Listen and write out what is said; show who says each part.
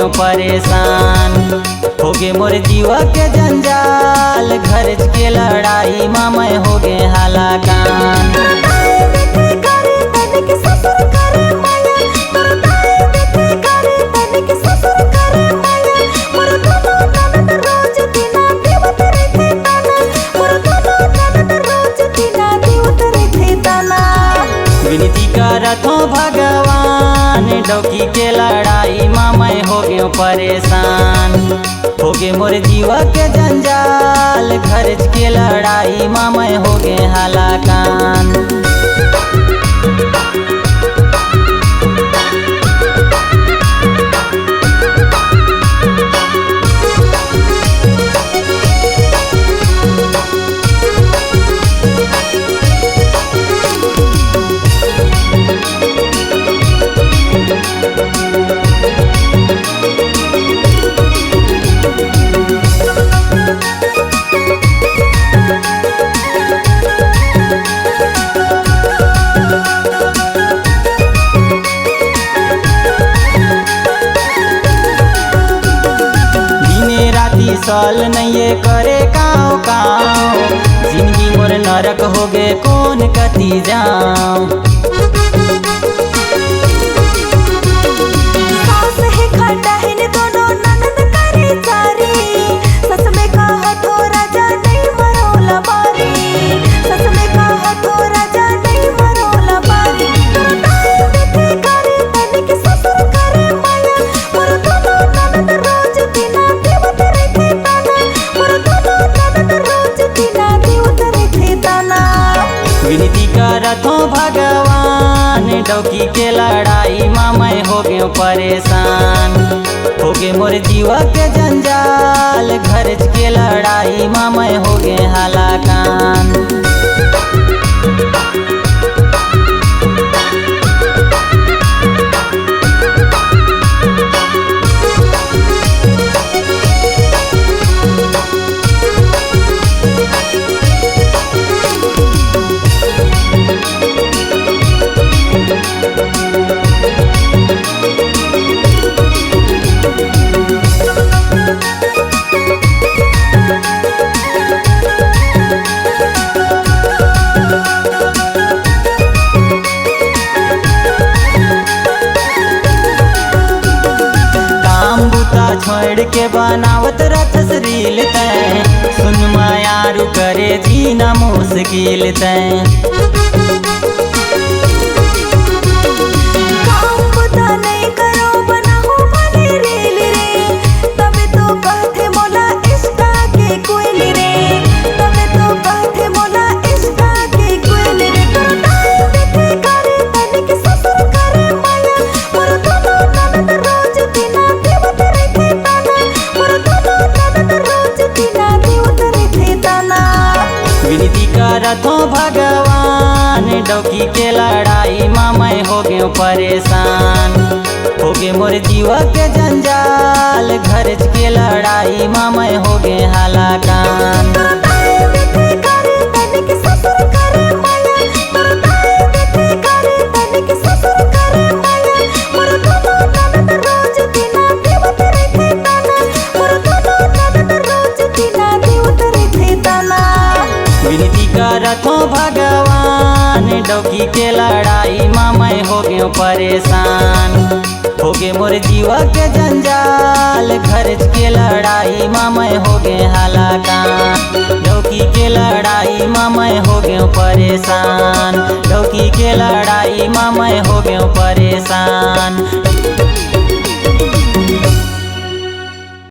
Speaker 1: गयो परेशान। हो गे मोर जीवा के जंजाल, घर के लड़ाई माँ मैं हो गे हलाकान। विनती करत हो भगवान, डौकी के लड़ाई माँ मैं हो गयो परेशान। हो गे मोर जीवा के जंजाल, घर के लड़ाई माँ मैं हो गे हलाकान। साल नहीं करे काँव काँव, जिंदगी मोर नरक हो गे कौन कती जाऊं। विनती करत हो भगवान, डौकी के लड़ाई माँ मैं हो गयो परेशान। हो गे मोर जीवा के जंजाल, घर के लड़ाई माँ मैं हो गे हलाकान। छोड़ के बनावत रथस रील तैं, सुन मायारू करे जीना मुश्किल तैं। विनती करत हो भगवान, डौकी के लड़ाई माँ मैं हो गयो परेशान। हो गे मोर जीवा के जंजाल, घर के लड़ाई माँ मैं हो गे हलाकान। विनती करत हो भगवान, डौकी के लड़ाई माँ मैं हो गयो परेशान। हो गे मोर जीवा के जंजाल, घर के लड़ाई माँ मैं हो गे हलाकान। डौकी के लड़ाई माँ मैं हो गयो परेशान, डौकी के लड़ाई माँ मैं हो गयो परेशान।